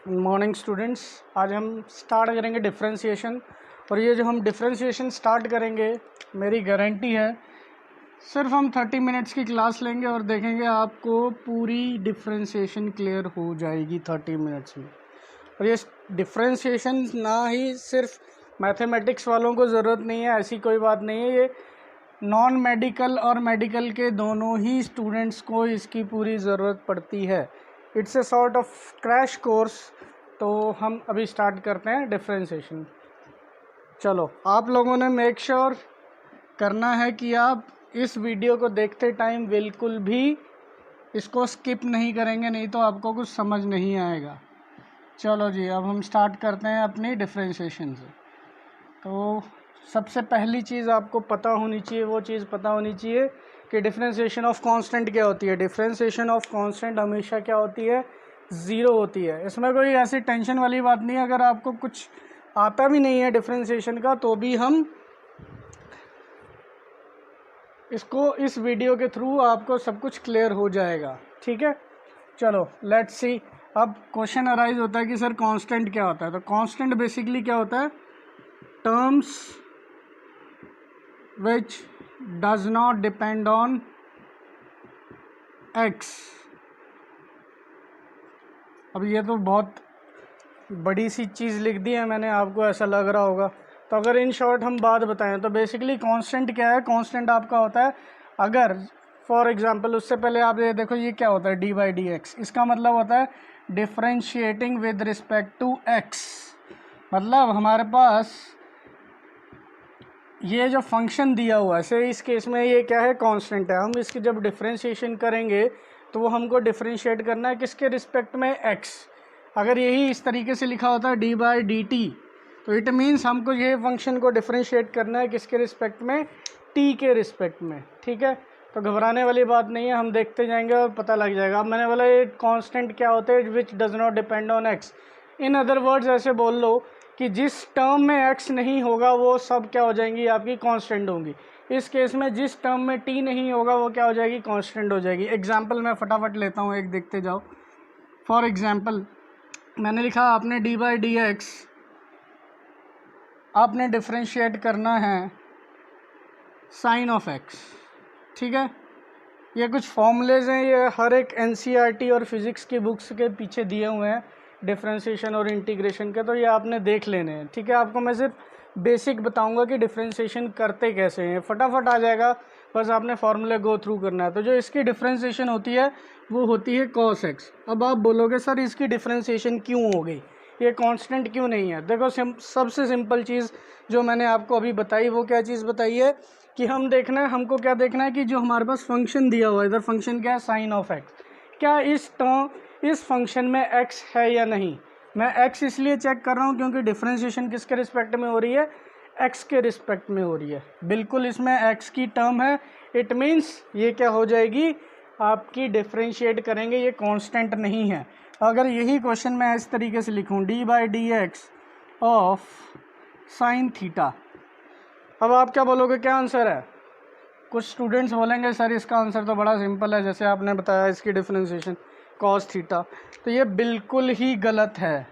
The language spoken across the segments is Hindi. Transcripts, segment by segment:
मॉर्निंग स्टूडेंट्स, आज हम स्टार्ट करेंगे डिफरेंशिएशन। और ये जो हम डिफरेंशिएशन स्टार्ट करेंगे, मेरी गारंटी है सिर्फ हम 30 मिनट्स की क्लास लेंगे और देखेंगे आपको पूरी डिफरेंशिएशन क्लियर हो जाएगी 30 मिनट्स में। और ये डिफरेंशिएशन ना ही सिर्फ मैथमेटिक्स वालों को ज़रूरत नहीं है, ऐसी कोई बात नहीं है। ये नॉन मेडिकल और मेडिकल के दोनों ही स्टूडेंट्स को इसकी पूरी ज़रूरत पड़ती है। It's a sort of crash course. तो हम अभी स्टार्ट करते हैं डिफरेंशिएशन। चलो, आप लोगों ने मेक श्योर करना है कि आप इस वीडियो को देखते टाइम बिल्कुल भी इसको स्किप नहीं करेंगे, नहीं तो आपको कुछ समझ नहीं आएगा। चलो जी, अब हम स्टार्ट करते हैं अपनी डिफरेंशिएशन से। तो सबसे पहली चीज़ आपको पता होनी चाहिए, वो चीज़ पता होनी चाहिए कि डिफरेंशिएशन ऑफ कांस्टेंट क्या होती है। डिफरेंशिएशन ऑफ कांस्टेंट हमेशा क्या होती है? ज़ीरो होती है। इसमें कोई ऐसी टेंशन वाली बात नहीं है। अगर आपको कुछ आता भी नहीं है डिफरेंशिएशन का, तो भी हम इसको इस वीडियो के थ्रू आपको सब कुछ क्लियर हो जाएगा। ठीक है, चलो लेट्स सी। अब क्वेश्चन अराइज होता है कि सर कांस्टेंट क्या होता है। तो कांस्टेंट बेसिकली क्या होता है? Terms which does not depend on x। अब ये तो बहुत बड़ी सी चीज़ लिख दी है मैंने, आपको ऐसा लग रहा होगा। तो अगर इन शॉर्ट हम बात बताएं तो बेसिकली कांस्टेंट क्या है? कांस्टेंट आपका होता है, अगर फॉर एग्जांपल उससे पहले आप ये देखो, ये क्या होता है? D by D x. इसका मतलब होता है differentiating with respect to x. मतलब हमारे पास ये जो फंक्शन दिया हुआ है, से इस केस में ये क्या है? कांस्टेंट है। हम इसकी जब डिफरेंशिएशन करेंगे तो वो हमको डिफरेंशिएट करना है किसके रिस्पेक्ट में? एक्स। अगर यही इस तरीके से लिखा होता है डी बाई डी टी, तो इट मीन्स हमको ये फंक्शन को डिफरेंशिएट करना है किसके रिस्पेक्ट में? टी के रिस्पेक्ट में। ठीक है, तो घबराने वाली बात नहीं है, हम देखते जाएंगे और पता लग जाएगा। अब मैंने बोला ये कांस्टेंट क्या होते हैं? Which does not depend on x. In other words ऐसे बोल लो कि जिस टर्म में x नहीं होगा वो सब क्या हो जाएंगी? आपकी कांस्टेंट होंगी। इस केस में जिस टर्म में t नहीं होगा वो क्या हो जाएगी? कांस्टेंट हो जाएगी। एग्जांपल मैं फटाफट लेता हूँ, एक देखते जाओ। फॉर एग्जांपल मैंने लिखा आपने डी बाई डी एक्स आपने डिफरेंशिएट करना है साइन ऑफ x। ठीक है, ये कुछ फॉर्मूलेज हैं, ये हर एक एनसीईआरटी और फिज़िक्स की बुक्स के पीछे दिए हुए हैं डिफरेंशिएशन और इंटीग्रेशन के, तो ये आपने देख लेने हैं। ठीक है, आपको मैं सिर्फ बेसिक बताऊंगा कि डिफरेंशिएशन करते कैसे हैं, फटाफट आ जाएगा, बस आपने फॉर्मूले गो थ्रू करना है। तो जो इसकी डिफरेंशिएशन होती है वो होती है cos x। अब आप बोलोगे सर इसकी डिफरेंशिएशन क्यों हो गई, ये कांस्टेंट क्यों नहीं है? देखो सबसे सिंपल चीज़ जो मैंने आपको अभी बताई, वो क्या चीज़ बताई है कि हम देखना है, हमको क्या देखना है कि जो हमारे पास फंक्शन दिया हुआ है, इधर फंक्शन क्या है? Sine of x. क्या इस फंक्शन में x है या नहीं? मैं x इसलिए चेक कर रहा हूँ क्योंकि डिफरेंशिएशन किसके रिस्पेक्ट में हो रही है? x के रिस्पेक्ट में हो रही है। बिल्कुल इसमें x की टर्म है, इट मीन्स ये क्या हो जाएगी? आपकी डिफरेंशिएट करेंगे, ये कांस्टेंट नहीं है। अगर यही क्वेश्चन मैं इस तरीके से लिखूँ D by D x of sine theta, अब आप क्या बोलोगे, क्या आंसर है? कुछ स्टूडेंट्स बोलेंगे सर इसका आंसर तो बड़ा सिंपल है, जैसे आपने बताया इसकी डिफरेंशिएशन कॉस थीटा। तो ये बिल्कुल ही गलत है।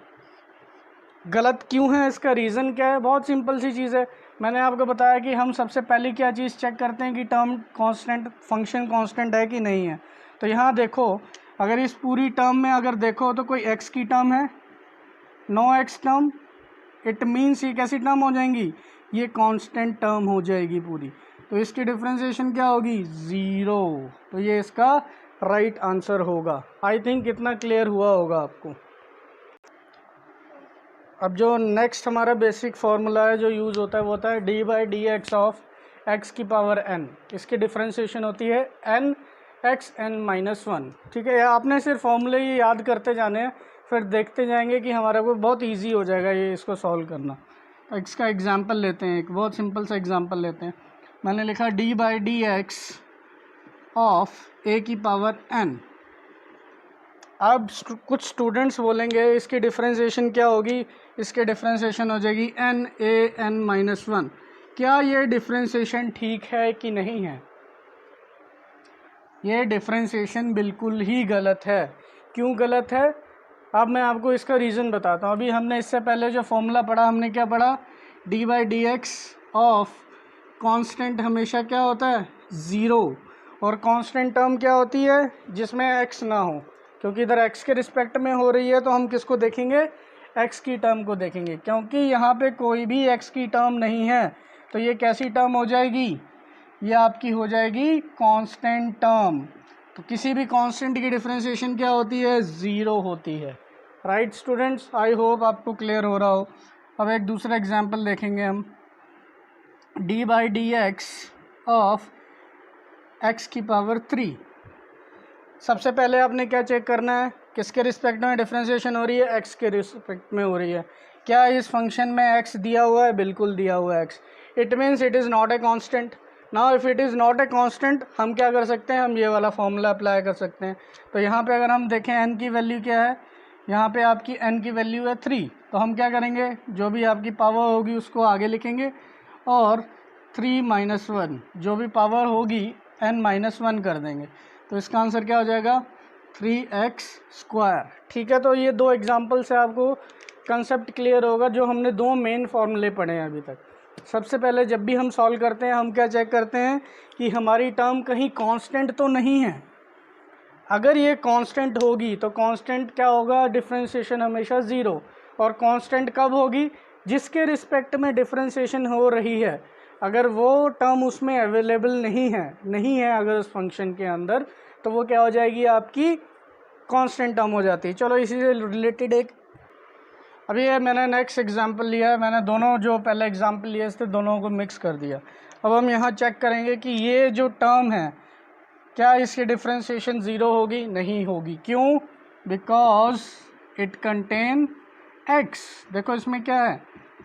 गलत क्यों है? इसका रीज़न क्या है? बहुत सिंपल सी चीज़ है। मैंने आपको बताया कि हम सबसे पहले क्या चीज़ चेक करते हैं कि टर्म कांस्टेंट, फंक्शन कांस्टेंट है कि नहीं है। तो यहाँ देखो, अगर इस पूरी टर्म में अगर देखो तो कोई एक्स की टर्म है? No x term. It means ये कैसी टर्म हो जाएंगी? ये कांस्टेंट टर्म हो जाएगी पूरी। तो इसकी डिफरेंशिएशन क्या होगी? ज़ीरो। तो ये इसका राइट आंसर होगा। आई थिंक इतना क्लियर हुआ होगा आपको। अब जो नेक्स्ट हमारा बेसिक फार्मूला है जो यूज़ होता है वो होता है d by D x of x की पावर एन। इसकी डिफरेंशिएशन होती है n x n minus one. ठीक है, आपने सिर्फ फॉर्मूले ये याद करते जाने हैं, फिर देखते जाएंगे कि हमारा को बहुत इजी हो जाएगा ये इसको सॉल्व करना। तो इसका एग्जांपल लेते हैं, एक बहुत सिंपल सा एग्जांपल लेते हैं। मैंने लिखा D by D x of A की पावर एन। अब कुछ स्टूडेंट्स बोलेंगे इसकी डिफरेंशिएशन क्या होगी? इसके डिफरेंशिएशन हो जाएगी n a n minus one. क्या ये डिफरेंशिएशन ठीक है कि नहीं है? ये डिफरेंशिएशन बिल्कुल ही गलत है। क्यों गलत है? अब मैं आपको इसका रीज़न बताता हूँ। अभी हमने इससे पहले जो फॉर्मूला पढ़ा, हमने क्या पढ़ा, D by D x of constant हमेशा क्या होता है, ज़ीरो, और कांस्टेंट टर्म क्या होती है, जिसमें एक्स ना हो, क्योंकि इधर एक्स के रिस्पेक्ट में हो रही है तो हम किसको देखेंगे, एक्स की टर्म को देखेंगे। क्योंकि यहाँ पे कोई भी एक्स की टर्म नहीं है तो ये कैसी टर्म हो जाएगी, ये आपकी हो जाएगी कांस्टेंट टर्म। तो किसी भी कांस्टेंट की डिफरेंशिएशन क्या होती है, ज़ीरो होती है। राइट स्टूडेंट्स, आई होप आपको क्लियर हो रहा हो। अब एक दूसरा एग्जांपल देखेंगे हम, D by D x of x की पावर 3। सबसे पहले आपने क्या चेक करना है, किसके रिस्पेक्ट में डिफरेंशिएशन हो रही है, एक्स के रिस्पेक्ट में हो रही है। क्या इस फंक्शन में एक्स दिया हुआ है, बिल्कुल दिया हुआ है x, it means it is not a constant. Now if it is not a constant, हम क्या कर सकते हैं, हम ये वाला फॉर्मूला अप्लाई कर सकते हैं। तो यहाँ पे अगर हम देखें n की वैल्यू क्या है, यहाँ पे आपकी n की वैल्यू है 3, तो हम क्या करेंगे, जो भी आपकी पावर होगी उसको आगे लिखेंगे और 3 - 1 जो भी पावर होगी n - 1 कर देंगे। तो इसका आंसर क्या हो जाएगा, 3x²। ठीक है, तो ये दो एग्जाम्पल से आपको कंसेप्ट क्लियर होगा। जो हमने दो मेन फॉर्मूले पढ़े हैं अभी तक। सबसे पहले जब भी हम सॉल्व करते हैं हम क्या चेक करते हैं कि हमारी टर्म कहीं कांस्टेंट तो नहीं है। अगर ये कांस्टेंट होगी तो कांस्टेंट क्या होगा, डिफरेंशिएशन हमेशा ज़ीरो। और कांस्टेंट कब होगी, जिसके रिस्पेक्ट में डिफरेंशिएशन हो रही है। अगर वो टर्म उसमें अवेलेबल नहीं है अगर उस फंक्शन के अंदर, तो वो क्या हो जाएगी, आपकी कांस्टेंट टर्म हो जाती है। चलो इसी से रिलेटेड एक, अभी ये मैंने नेक्स्ट एग्जांपल लिया है, मैंने दोनों जो पहले एग्जांपल लिए थे दोनों को मिक्स कर दिया। अब हम यहाँ चेक करेंगे कि ये जो टर्म है क्या इसकी डिफरेंशिएशन ज़ीरो होगी, नहीं होगी। क्यों, बिकॉज इट कंटेन एक्स। देखो इसमें क्या है,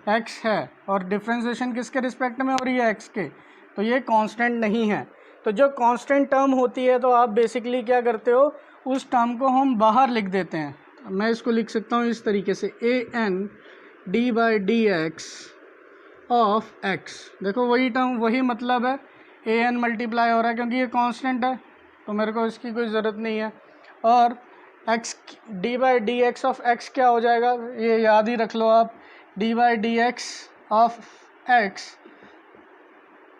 एक्स है, और डिफरेंशिएशन किसके रिस्पेक्ट में हो रही है, एक्स के, तो ये कांस्टेंट नहीं है। तो जो कांस्टेंट टर्म होती है तो आप बेसिकली क्या करते हो, उस टर्म को हम बाहर लिख देते हैं। मैं इसको लिख सकता हूँ इस तरीके से, an D by D x of x. देखो वही टर्म, वही मतलब है, an मल्टीप्लाई हो रहा है क्योंकि ये कांस्टेंट है तो मेरे को इसकी कोई ज़रूरत नहीं है। और x D by D x of x क्या हो जाएगा, ये याद ही रख लो आप, D by D x of x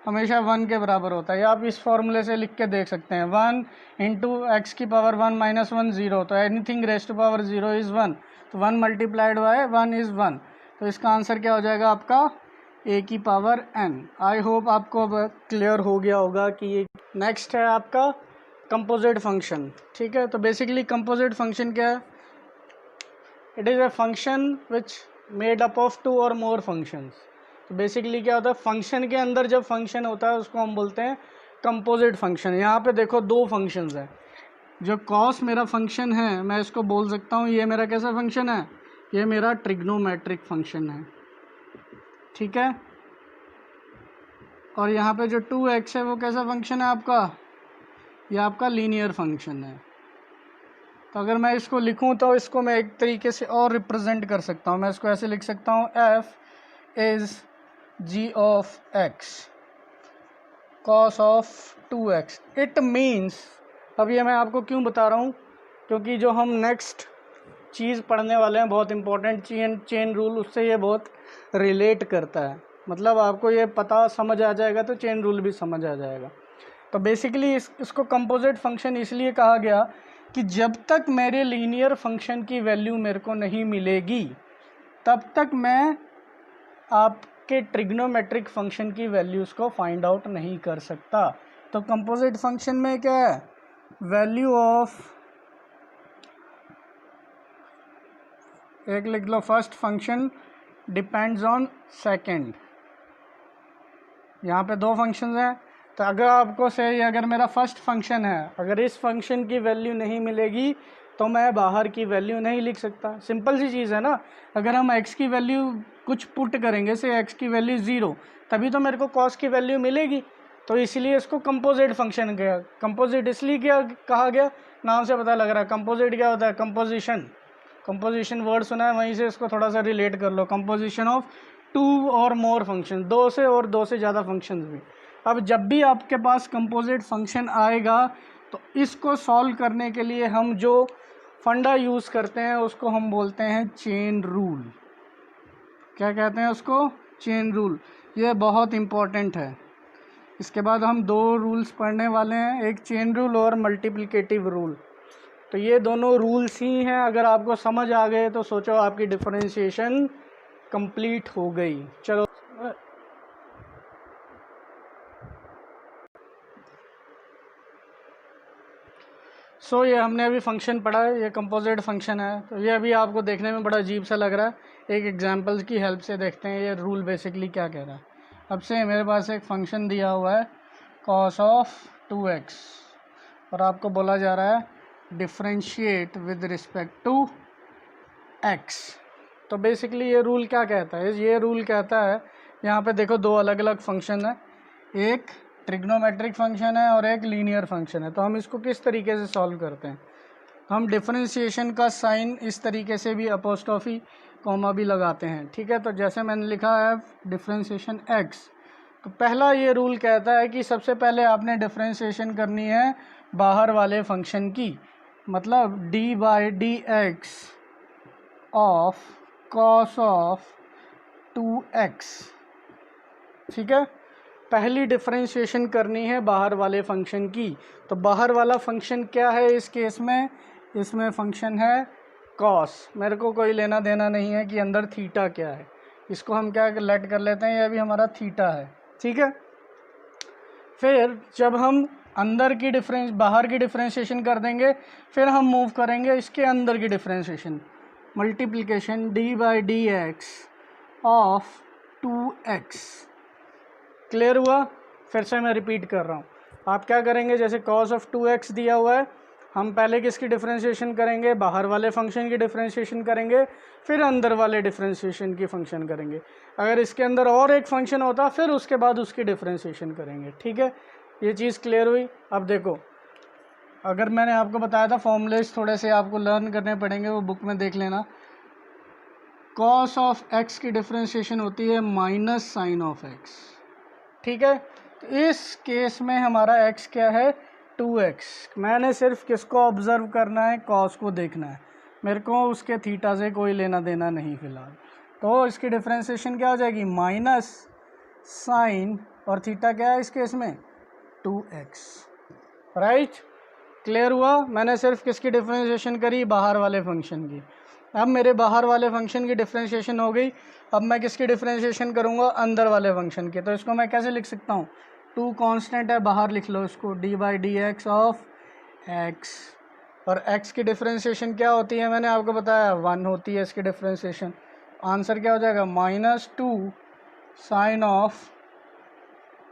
हमेशा 1 के बराबर होता है। आप इस फॉर्मूले से लिख के देख सकते हैं, 1 इंटू एक्स की पावर 1 - 1 0, तो anything raised to power 0 is 1, तो 1 मल्टीप्लाइड बाय 1 इज़ 1। तो इसका आंसर क्या हो जाएगा आपका, a की पावर n। आई होप आपको अब क्लियर हो गया होगा कि ये। नेक्स्ट है आपका कंपोजिट फंक्शन। ठीक है, तो बेसिकली कंपोजिट फंक्शन क्या है, it is a function which made up of 2 और मोर फंक्शंस। तो बेसिकली क्या होता है, फंक्शन के अंदर जब फंक्शन होता है उसको हम बोलते हैं कंपोजिट फंक्शन। यहाँ पे देखो दो फंक्शंस हैं, जो कॉस मेरा फंक्शन है मैं इसको बोल सकता हूँ ये मेरा कैसा फंक्शन है, ये मेरा ट्रिग्नोमेट्रिक फंक्शन है। ठीक है, और यहाँ पे जो 2x है वो कैसा फंक्शन है आपका, ये आपका लीनियर फंक्शन है। तो अगर मैं इसको लिखूँ तो इसको मैं एक तरीके से और रिप्रेजेंट कर सकता हूँ। मैं इसको ऐसे लिख सकता हूँ, f is g of x cos of 2x। It means, अब ये मैं आपको क्यों बता रहा हूँ, क्योंकि जो हम नेक्स्ट चीज़ पढ़ने वाले हैं बहुत इंपॉर्टेंट चेन रूल, उससे ये बहुत रिलेट करता है। मतलब आपको ये पता समझ आ जाएगा तो चेन रूल भी समझ आ जाएगा। तो बेसिकली इसको कंपोजिट फंक्शन इसलिए कहा गया कि जब तक मेरे लीनियर फंक्शन की वैल्यू मेरे को नहीं मिलेगी तब तक मैं आपके ट्रिग्नोमेट्रिक फंक्शन की वैल्यूज़ को फाइंड आउट नहीं कर सकता। तो कंपोजिट फंक्शन में क्या है, वैल्यू ऑफ, एक लिख लो, first function depends on second. यहाँ पे दो फंक्शंस हैं, तो अगर आपको से अगर मेरा फर्स्ट फंक्शन है, अगर इस फंक्शन की वैल्यू नहीं मिलेगी तो मैं बाहर की वैल्यू नहीं लिख सकता। सिंपल सी चीज़ है ना, अगर हम x की वैल्यू कुछ पुट करेंगे, से x की वैल्यू 0, तभी तो मेरे को cos की वैल्यू मिलेगी। तो इसलिए इसको कंपोजिट फंक्शन गया। कंपोजिट इसलिए क्या कहा गया, नाम से पता लग रहा है। कंपोजिट क्या होता है, कंपोजिशन वर्ड सुना है, वहीं से इसको थोड़ा सा रिलेट कर लो। कंपोजिशन ऑफ 2 और मोर फंक्शन, 2 से और 2 से ज़्यादा फंक्शन भी। अब जब भी आपके पास कंपोजिट फंक्शन आएगा तो इसको सॉल्व करने के लिए हम जो फंडा यूज़ करते हैं उसको हम बोलते हैं चेन रूल। क्या कहते हैं उसको? Chain rule. ये बहुत इम्पॉर्टेंट है। इसके बाद हम दो रूल्स पढ़ने वाले हैं, एक चेन रूल और मल्टीप्लिकेटिव रूल। तो ये दोनों रूल्स ही हैं, अगर आपको समझ आ गए तो सोचो आपकी डिफरेंशिएशन कंप्लीट हो गई। चलो ये हमने अभी फंक्शन पढ़ा है, ये कंपोजिट फंक्शन है। तो ये अभी आपको देखने में बड़ा अजीब सा लग रहा है, एक एग्जांपल की हेल्प से देखते हैं ये रूल बेसिकली क्या कह रहा है। अब से मेरे पास एक फंक्शन दिया हुआ है cos ऑफ 2x और आपको बोला जा रहा है differentiate with respect to x। तो बेसिकली ये रूल क्या कहता है? ये रूल कहता है, यहाँ पे देखो दो अलग अलग फंक्शन है, एक ट्रिग्नोमेट्रिक फंक्शन है और एक लीनियर फंक्शन है। तो हम इसको किस तरीके से सॉल्व करते हैं? हम डिफरेंशिएशन का साइन इस तरीके से भी अपोस्ट्रोफी कॉमा भी लगाते हैं, ठीक है। तो जैसे मैंने लिखा है डिफरेंशिएशन x, तो पहला ये रूल कहता है कि सबसे पहले आपने डिफरेंशिएशन करनी है बाहर वाले फंक्शन की, मतलब d/dx of cos of 2x, ठीक है। पहली डिफरेंशिएशन करनी है बाहर वाले फंक्शन की। तो बाहर वाला फंक्शन क्या है इस केस में? इसमें फंक्शन है cos। मेरे को कोई लेना देना नहीं है कि अंदर थीटा क्या है, इसको हम क्या लेट कर लेते हैं, ये भी हमारा थीटा है, ठीक है। फिर जब हम अंदर की बाहर की डिफरेंशिएशन कर देंगे, फिर हम मूव करेंगे इसके अंदर की differentiation, multiplication d/dx of 2x। Clear हुआ? फिर से मैं रिपीट कर रहा हूँ। आप क्या करेंगे, जैसे cos ऑफ 2x दिया हुआ है, हम पहले किसकी डिफरेंशिएशन करेंगे? बाहर वाले फंक्शन की डिफरेंशिएशन करेंगे, फिर अंदर वाले डिफरेंशिएशन की फंक्शन करेंगे। अगर इसके अंदर और एक फंक्शन होता फिर उसके बाद उसकी डिफरेंशिएशन करेंगे, ठीक है। ये चीज़ क्लियर हुई? अब देखो, अगर मैंने आपको बताया था फॉर्मूलेज थोड़े से आपको लर्न करने पड़ेंगे, वो बुक में देख लेना। cos ऑफ x की डिफरेंशिएशन होती है माइनस साइन ऑफ x, ठीक है। तो इस केस में हमारा x क्या है? 2x। मैंने सिर्फ किसको ऑब्जर्व करना है? cos को देखना है, मेरे को उसके थीटा से कोई लेना देना नहीं फिलहाल। तो इसकी डिफरेंशिएशन क्या हो जाएगी? माइनस साइन, और थीटा क्या है इस केस में? 2x, right. क्लियर हुआ? मैंने सिर्फ किसकी डिफरेंशिएशन करी? बाहर वाले फंक्शन की। अब मेरे बाहर वाले फंक्शन की डिफरेंशिएशन हो गई, अब मैं किसकी डिफरेंशिएशन करूँगा? अंदर वाले फंक्शन की। तो इसको मैं कैसे लिख सकता हूँ? 2 कांस्टेंट है, बाहर लिख लो इसको, d/dx ऑफ x। और x की डिफरेंशिएशन क्या होती है? मैंने आपको बताया 1 होती है इसकी डिफरेंशिएशन। आंसर क्या हो जाएगा? -2 साइन ऑफ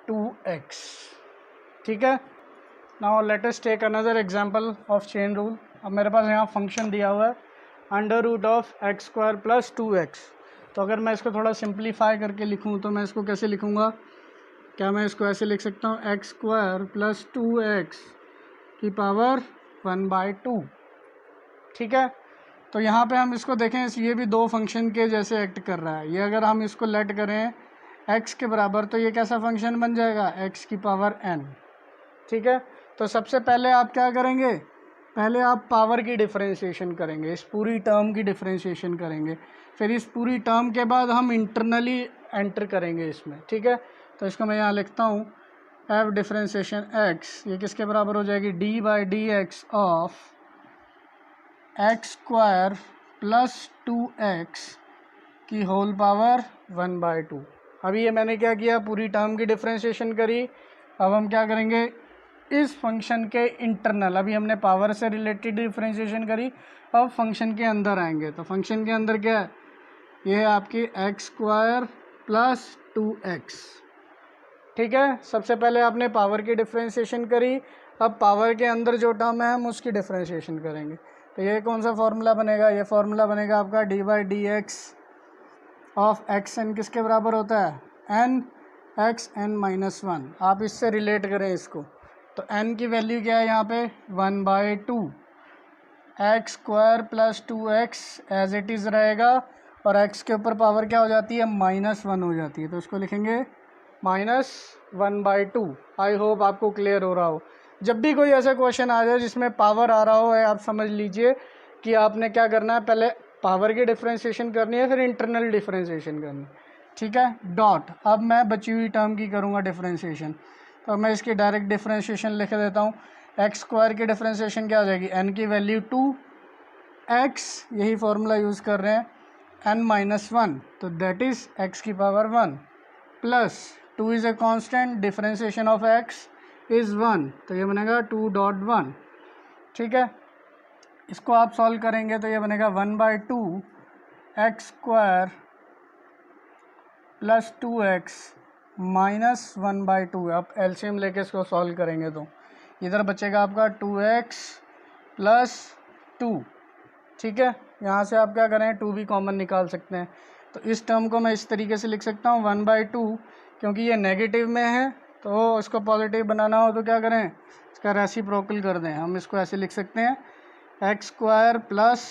2x, ठीक है। Now let us take another example of chain rule. अब मेरे पास यहाँ फंक्शन दिया हुआ है √(x² + 2x। तो अगर मैं इसको थोड़ा सिंप्लीफाई करके लिखूँ तो मैं इसको कैसे लिखूँगा? क्या मैं इसको ऐसे लिख सकता हूँ? x² + 2x की पावर 1/2, ठीक है। तो यहाँ पे हम इसको देखें, ये भी दो फंक्शन के जैसे एक्ट कर रहा है। ये अगर हम इसको लेट करें x के बराबर, तो ये कैसा फंक्शन बन जाएगा? x की पावर n, ठीक है। तो सबसे पहले आप क्या करेंगे? पहले आप पावर की डिफरेंशिएशन करेंगे, इस पूरी टर्म की डिफरेंशिएशन करेंगे। फिर इस पूरी टर्म के बाद हम इंटरनली एंटर करेंगे इसमें, ठीक है। तो इसको मैं यहाँ लिखता हूँ f डिफरेंशिएशन x, ये किसके बराबर हो जाएगी? d/dx ऑफ x² + 2x की होल पावर 1/2। अभी ये मैंने क्या किया? पूरी टर्म की डिफरेंशिएशन करी। अब हम क्या करेंगे? इस फंक्शन के इंटरनल, अभी हमने पावर से रिलेटेड डिफरेंशिएशन करी, अब फंक्शन के अंदर आएंगे। तो फंक्शन के अंदर क्या है? ये है आपकी x² + 2x, ठीक है। सबसे पहले आपने पावर की डिफरेंशिएशन करी, अब पावर के अंदर जो टर्म है हम उसकी डिफरेंशिएशन करेंगे। तो ये कौन सा फॉर्मूला बनेगा? ये फॉर्मूला बनेगा आपका d/dx ऑफ xn किसके बराबर होता है? n (x(n-1)। आप इससे रिलेट करें इसको, तो n की वैल्यू क्या है यहाँ पे? 1/2। x² + 2x as it is रहेगा, और x के ऊपर पावर क्या हो जाती है? -1 हो जाती है। तो इसको लिखेंगे -1/2। आई होप आपको क्लियर हो रहा हो। जब भी कोई ऐसा क्वेश्चन आ जाए जिसमें पावर आ रहा हो, आप समझ लीजिए कि आपने क्या करना है, पहले पावर की डिफ्रेंशिएशन करनी है, फिर इंटरनल डिफ्रेंशिएशन करनी है, ठीक है। डॉट, अब मैं बची हुई टर्म की करूँगा डिफ्रेंशिएशन, तो मैं इसकी डायरेक्ट डिफ्रेंशिएशन लिख देता हूँ। एक्स स्क्वायर की डिफ्रेंशिएशन क्या हो जाएगी, एन की वैल्यू 2x, यही फार्मूला यूज़ कर रहे हैं, n-1, तो दैट इज़ x की power 1 plus 2 is a constant, differentiation of x is 1, तो ये बनेगा 2.1, ठीक है। इसको आप सॉल्व करेंगे तो ये बनेगा 1/2 x square plus 2x minus 1/2। आप एलसीएम लेके इसको सॉल्व करेंगे तो इधर बचेगा आपका 2x प्लस 2, ठीक है। यहाँ से आप क्या करें, 2 भी कॉमन निकाल सकते हैं, तो इस टर्म को मैं इस तरीके से लिख सकता हूँ 1/2, क्योंकि ये नेगेटिव में है तो इसको पॉजिटिव बनाना हो तो क्या करें, इसका रेसिप्रोकल कर दें। हम इसको ऐसे लिख सकते हैं एक्स स्क्वायर प्लस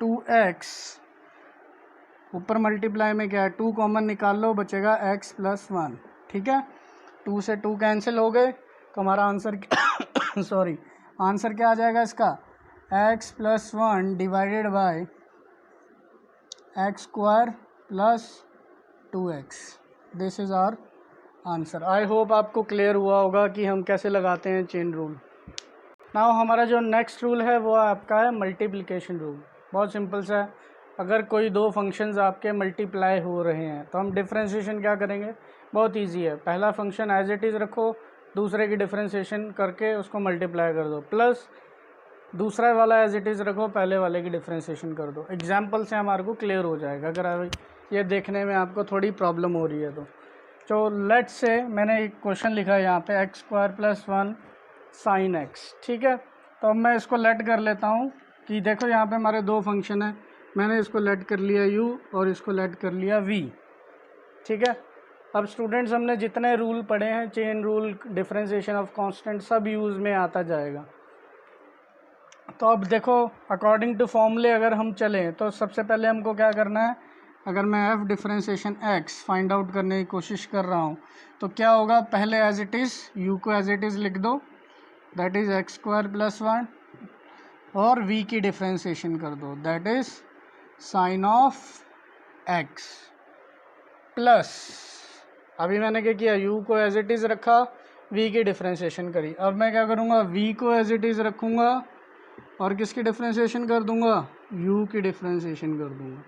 2x, ऊपर मल्टीप्लाई में क्या है 2 कॉमन निकाल लो, बचेगा x प्लस 1, ठीक है। 2 से 2 कैंसिल हो गए तो हमारा आंसर सॉरी आंसर क्या आ जाएगा इसका, x plus 1 divided by x square plus 2x, this is our answer. I hope आपको क्लियर हुआ होगा कि हम कैसे लगाते हैं चेन रूल। नाउ हमारा जो नेक्स्ट रूल है वो आपका है मल्टीप्लिकेशन रूल। बहुत सिंपल सा है, अगर कोई दो फंक्शंस आपके मल्टीप्लाई हो रहे हैं तो हम डिफ्रेंशिएशन क्या करेंगे, बहुत इजी है। पहला फंक्शन एज इट इज़ रखो, दूसरे की डिफ्रेंशिएशन करके उसको मल्टीप्लाई कर दो, प्लस दूसरा वाला एज इट इज़ रखो, पहले वाले की डिफ्रेंशिएशन कर दो। एग्जाम्पल से हमारे को क्लियर हो जाएगा अगर ये देखने में आपको थोड़ी प्रॉब्लम हो रही है तो लेट्स से मैंने एक क्वेश्चन लिखा है यहाँ पे x square plus 1 sine x, ठीक है। तो अब मैं इसको लेट कर लेता हूँ कि देखो यहाँ पे हमारे दो फंक्शन है, मैंने इसको लेट कर लिया u और इसको लेट कर लिया v, ठीक है। अब स्टूडेंट्स हमने जितने रूल पढ़े हैं, chain rule, differentiation of constant, सब यूज़ में आता जाएगा। तो अब देखो अकॉर्डिंग टू फॉर्मूले अगर हम चलें तो सबसे पहले हमको क्या करना है, अगर मैं f differentiation x find out करने की कोशिश कर रहा हूँ तो क्या होगा, पहले एज इट इज़ u को एज इट इज़ लिख दो, that is x square plus 1, और v की डिफरेंशिएशन कर दो, that is sine of x, plus अभी मैंने क्या किया, u को एज इट इज़ रखा, v की डिफरेंशिएशन करी। अब मैं क्या करूँगा, v को एज इट इज़ रखूँगा और किसकी डिफरेंशिएशन कर दूँगा, u की डिफरेंशिएशन कर दूँगा,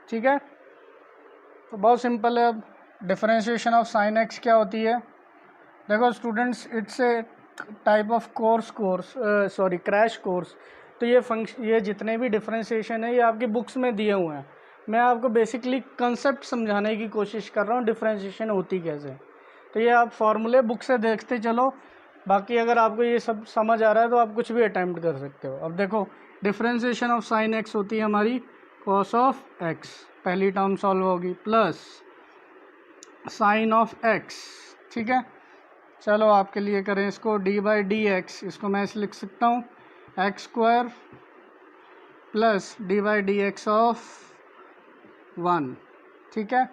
ठीक है। तो बहुत सिंपल है। अब डिफरेंशिएशन ऑफ साइन एक्स क्या होती है, देखो students, it's a type of crash course. तो ये जितने भी डिफरेंशिएशन है ये आपकी बुक्स में दिए हुए हैं, मैं आपको बेसिकली कंसेप्ट समझाने की कोशिश कर रहा हूँ डिफरेंशिएशन होती कैसे। तो ये आप फार्मूले बुक से देखते चलो, बाकी अगर आपको ये सब समझ आ रहा है तो आप कुछ भी अटैम्प्ट कर सकते हो। अब देखो डिफरेंशिएशन ऑफ साइन एक्स होती है हमारी कॉस ऑफ एक्स, पहली टर्म सॉल्व होगी, प्लस साइन ऑफ एक्स, ठीक है। चलो आपके लिए करें इसको d/dx, इसको मैं ऐसे लिख सकता हूँ x square plus d/dx of 1, ठीक है।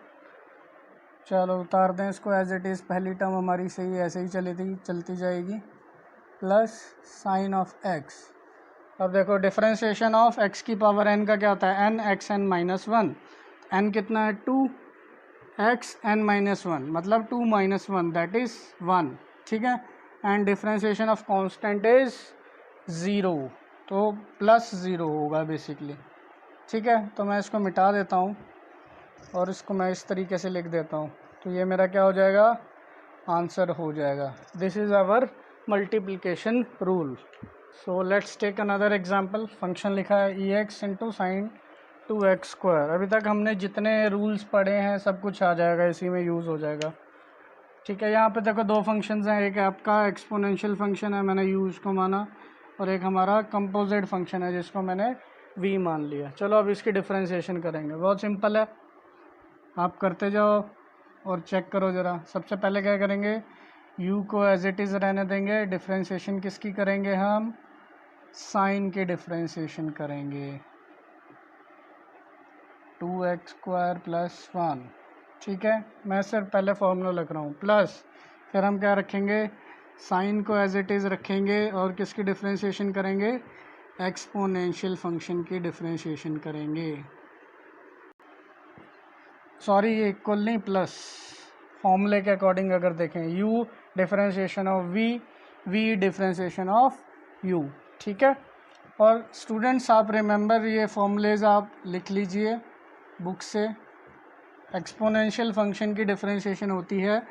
चलो उतार दें इसको एज इट इज़, पहली टर्म हमारी सही ऐसे ही चलती जाएगी, प्लस साइन ऑफ एक्स। अब देखो डिफरेंशिएशन ऑफ x की पावर n का क्या होता है, n x n minus 1, n कितना है 2 x n माइनस 1, मतलब 2 माइनस 1 दैट इज़ 1, ठीक है। And differentiation of constant is 0, तो प्लस 0 होगा बेसिकली, ठीक है। तो मैं इसको मिटा देता हूँ और इसको मैं इस तरीके से लिख देता हूँ, तो ये मेरा क्या हो जाएगा, आंसर हो जाएगा। This is our multiplication rule. So let's take another example. Function लिखा है ex into sine 2x square. अभी तक हमने जितने रूल्स पढ़े हैं सब कुछ आ जाएगा, इसी में यूज़ हो जाएगा, ठीक है। यहाँ पे देखो दो फंक्शंस हैं, एक आपका एक्सपोनेंशियल फंक्शन है, मैंने u इसको माना, और एक हमारा कंपोजिट फंक्शन है जिसको मैंने v मान लिया। चलो अब इसकी डिफरेंशिएशन करेंगे, बहुत सिंपल है, आप करते जाओ और चेक करो ज़रा। सबसे पहले क्या करेंगे, u को एज इट इज़ रहने देंगे, डिफरेंशिएशन किसकी करेंगे हम, साइन के डिफरेंशिएशन करेंगे, 2x स्क्वायर प्लस 1, ठीक है। मैं सिर्फ पहले फॉर्मूला लिख रहा हूँ, प्लस फिर हम क्या रखेंगे, साइन को एज इट इज़ रखेंगे और किसकी डिफरेंशिएशन करेंगे, एक्सपोनेंशियल फंक्शन की डिफरेंशिएशन करेंगे। सॉरी, ये इक्वल नहीं, प्लस। फॉर्मूले के अकॉर्डिंग अगर देखें, u differentiation of v differentiation of u, ठीक है। और स्टूडेंट्स आप रिमेंबर ये फॉर्मूलेज आप लिख लीजिए बुक से। एक्सपोनेंशियल फंक्शन की डिफरेंशिएशन होती है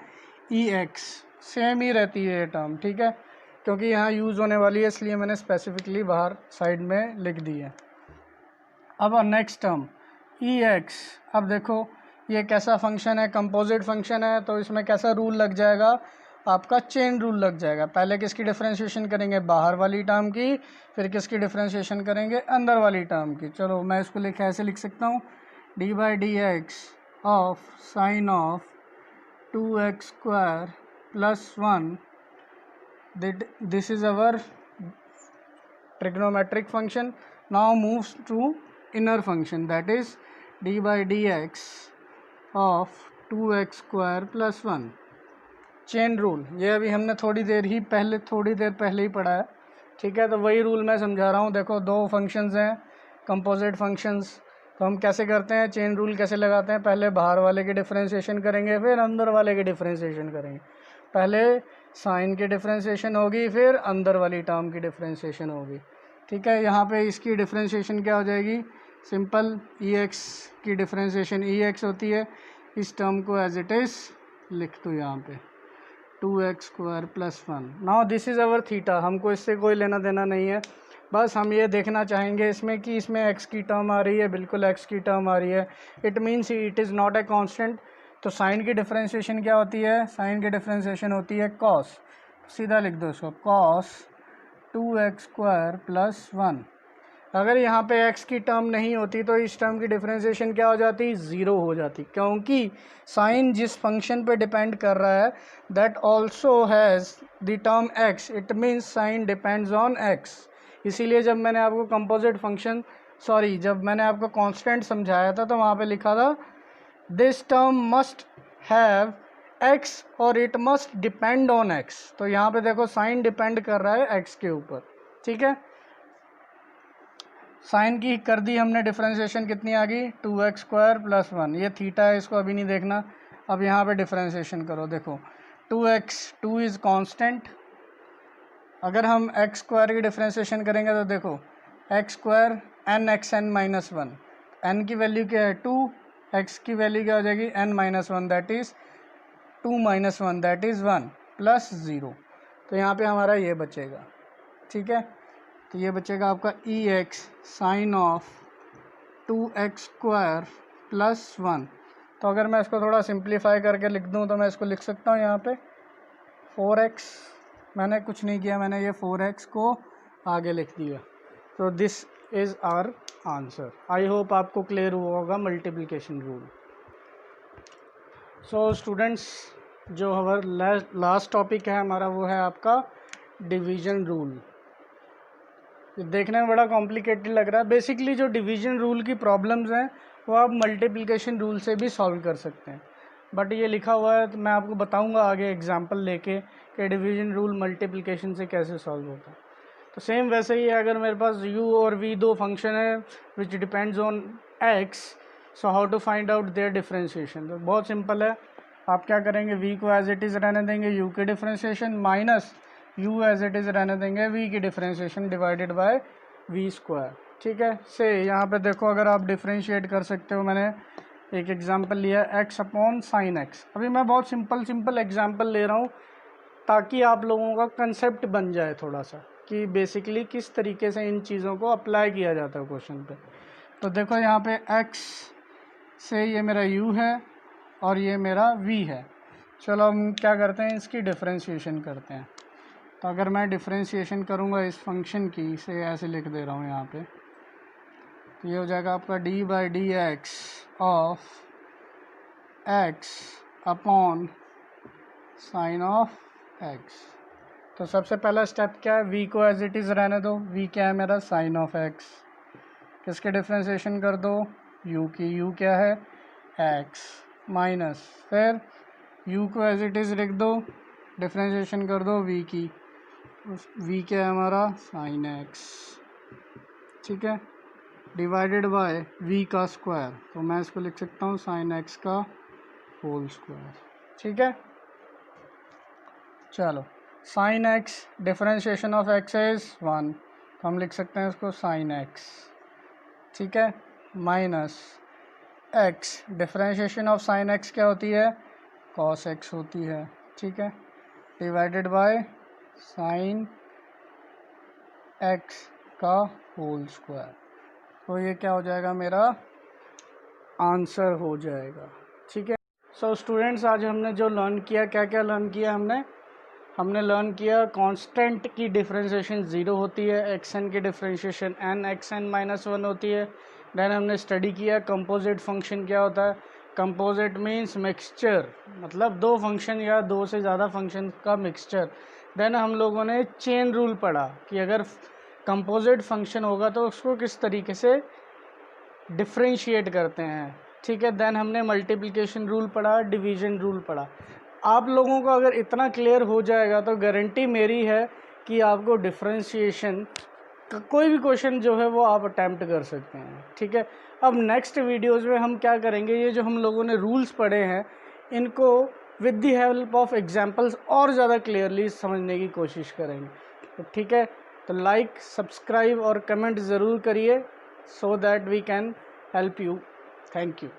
ex, सेम ही रहती है ये टर्म, ठीक है, क्योंकि यहाँ यूज़ होने वाली है इसलिए मैंने स्पेसिफिकली बाहर साइड में लिख दी है। अब नेक्स्ट टर्म ex, अब देखो ये कैसा फंक्शन है, कंपोजिट फंक्शन है, तो इसमें कैसा रूल लग जाएगा, आपका चेन रूल लग जाएगा। पहले किसकी डिफरेंशिएशन करेंगे, बाहर वाली टर्म की, फिर किसकी डिफरेंशिएशन करेंगे, अंदर वाली टर्म की। चलो मैं इसको ऐसे लिख सकता हूँ, D by D x of sine of 2x square plus 1, this is our trigonometric function. Now moves to inner function, that is d by dx of 2x square plus 1, chain rule. ये अभी हमने थोड़ी देर पहले ही पढ़ा है, ठीक है, तो वही रूल मैं समझा रहा हूँ। देखो दो फंक्शंस हैं कंपोजिट फंक्शंस, तो हम कैसे करते हैं, चेन रूल कैसे लगाते हैं, पहले बाहर वाले की डिफरेंशिएशन करेंगे, फिर अंदर वाले की डिफरेंशिएशन करेंगे। पहले साइन की डिफरेंशिएशन होगी, फिर अंदर वाली टर्म की डिफरेंशिएशन होगी, ठीक है। यहाँ पे इसकी डिफरेंशिएशन क्या हो जाएगी, सिंपल ex की डिफरेंशिएशन ex होती है, इस टर्म को एज इट इज़ लिख दो यहाँ पे 2x square plus 1। Now this is our theta, हमको इससे कोई लेना देना नहीं है, बस हम ये देखना चाहेंगे इसमें कि इसमें x की टर्म आ रही है, बिल्कुल x की टर्म आ रही है, it means it is not a constant. तो साइन की डिफरेंशिएशन क्या होती है, साइन की डिफरेंशिएशन होती है कॉस, सीधा लिख दो इसको, कॉस 2x स्क्वायर प्लस 1। अगर यहाँ पे x की टर्म नहीं होती तो इस टर्म की डिफरेंशिएशन क्या हो जाती, ज़ीरो हो जाती, क्योंकि साइन जिस फंक्शन पे डिपेंड कर रहा है that also has the term x, it means sign depends on x। इसीलिए जब मैंने आपको कंपोजिट फंक्शन, सॉरी, जब मैंने आपको कांस्टेंट समझाया था तो वहाँ पे लिखा था this term must have x और it must depend on x। तो यहाँ पे देखो साइन डिपेंड कर रहा है x के ऊपर, ठीक है। साइन की कर दी हमने डिफरेंशिएशन, कितनी आ गई 2x स्क्वायर प्लस 1, ये थीटा है, इसको अभी नहीं देखना। अब यहाँ पे डिफरेंशिएशन करो, देखो 2 इज़ कांस्टेंट, अगर हम x स्क्वायर की डिफरेंशिएशन करेंगे तो देखो x square n(x(n minus 1), n की वैल्यू क्या है 2, x की वैल्यू क्या हो जाएगी n minus 1, that is 2 minus 1 that is 1 plus 0। तो यहाँ पे हमारा ये बचेगा, ठीक है। तो ये बचेगा आपका ex sine of 2x square plus 1। तो अगर मैं इसको थोड़ा सिंप्लीफाई करके लिख दूँ तो मैं इसको लिख सकता हूँ यहाँ पे 4x, मैंने कुछ नहीं किया, मैंने ये 4x को आगे लिख दिया। तो this is our answer. I hope आपको क्लियर हुआ होगा मल्टीप्लिकेशन रूल। सो स्टूडेंट्स, जो हमारा लास्ट टॉपिक है हमारा वो है आपका डिवीज़न रूल। देखने में बड़ा कॉम्प्लिकेटेड लग रहा है, बेसिकली जो डिवीज़न रूल की प्रॉब्लम्स हैं वो आप मल्टीप्लिकेशन रूल से भी सॉल्व कर सकते हैं, बट ये लिखा हुआ है तो मैं आपको बताऊंगा आगे एग्जांपल लेके कि डिवीज़न रूल मल्टीप्लिकेशन से कैसे सॉल्व होता है। तो सेम वैसे ही है, अगर मेरे पास u और v दो फंक्शन है which depends on x, so how to find out their differentiation. तो बहुत सिंपल है, आप क्या करेंगे, v को एज इट इज़ रहने देंगे u की differentiation minus u as it is रहने देंगे v की differentiation divided by v square, ठीक है। से यहाँ पे देखो अगर आप डिफरेंशिएट कर सकते हो, मैंने एक एग्जांपल लिया x अपॉन साइन x। अभी मैं बहुत सिंपल एग्जांपल ले रहा हूँ ताकि आप लोगों का कंसेप्ट बन जाए थोड़ा सा कि बेसिकली किस तरीके से इन चीज़ों को अप्लाई किया जाता है क्वेश्चन पे। तो देखो यहाँ पे x से ये मेरा u है और ये मेरा v है। चलो हम क्या करते हैं, इसकी डिफरेंशिएशन करते हैं। तो अगर मैं डिफरेंशिएशन करूँगा इस फंक्शन की, इसे ऐसे लिख दे रहा हूँ यहाँ पे, तो ये हो जाएगा आपका d by D x of x upon sine of x। तो सबसे पहला स्टेप क्या है, v को एज इट इज़ रहने दो, v क्या है मेरा साइन ऑफ x, किसके डिफरेंशिएशन कर दो u की, u क्या है x माइनस, फिर u को एज इट इज़ लिख दो, डिफरेंशिएशन कर दो v की, v क्या है हमारा साइन x ठीक है, डिवाइडेड बाय v का स्क्वायर, तो मैं इसको लिख सकता हूँ साइन x का होल स्क्वायर। ठीक है, चलो sine x differentiation of x is 1, तो हम लिख सकते हैं इसको साइन x। ठीक है, minus x differentiation of sine x क्या होती है, कॉस x होती है। ठीक है, डिवाइडेड बाय साइन x का होल स्क्वायर, तो ये क्या हो जाएगा, मेरा आंसर हो जाएगा। ठीक है, सो स्टूडेंट्स आज हमने जो लर्न किया, क्या क्या लर्न किया हमने लर्न किया कांस्टेंट की डिफरेंशिएशन 0 होती है, एक्स एन की differentiation n x n minus 1 होती है। देन हमने स्टडी किया कंपोजिट फंक्शन क्या होता है। कंपोजिट मीन्स मिक्सचर, मतलब दो फंक्शन या दो से ज़्यादा फंक्शन का मिक्सचर। देन हम लोगों ने चेन रूल पढ़ा कि अगर कंपोजिट फंक्शन होगा तो उसको किस तरीके से डिफ्रेंशिएट करते हैं। ठीक है, देन हमने मल्टीप्लिकेशन रूल पढ़ा, डिवीजन रूल पढ़ा। आप लोगों को अगर इतना क्लियर हो जाएगा तो गारंटी मेरी है कि आपको डिफ्रेंशिएशन का कोई भी क्वेश्चन जो है वो आप अटैम्प्ट कर सकते हैं। ठीक है, अब नेक्स्ट वीडियोज़ में हम क्या करेंगे, ये जो हम लोगों ने रूल्स पढ़े हैं इनको with the help of examples और ज़्यादा क्लियरली समझने की कोशिश करेंगे। तो ठीक है, तो लाइक, सब्सक्राइब और कमेंट ज़रूर करिए so that we can help you. Thank you.